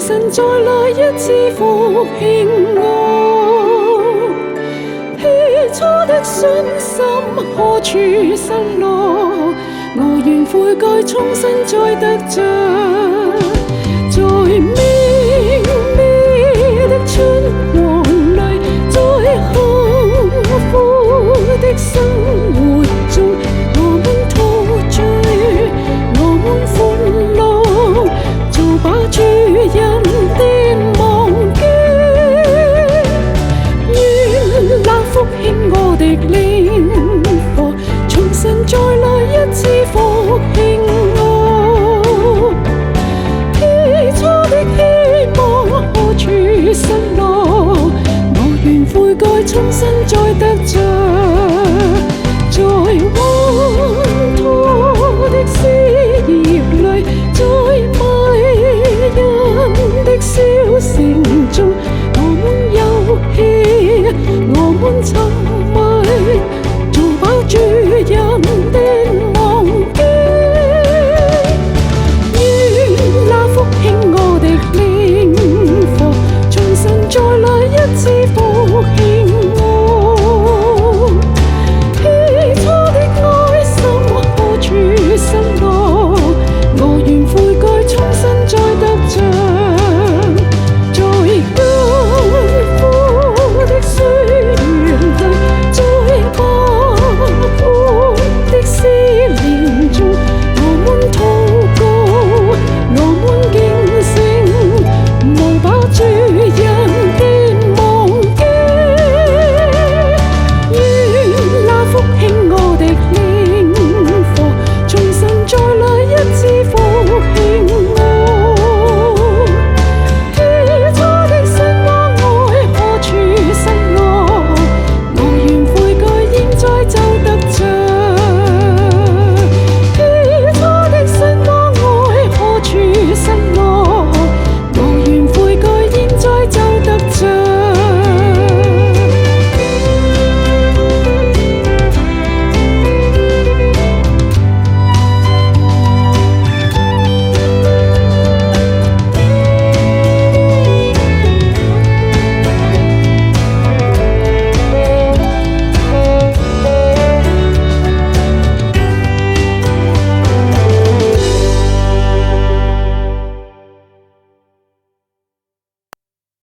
神再來一次復興我。起初的信心何處失落？我願悔改，重新再得着。在明媚的春和淚，在幸福的生活中，我們陶醉，我們歡樂，做把主人的忘記。願那復興我的靈火，重新再來一次復興我。起初的希望何處失落？我願悔改，重新再得着。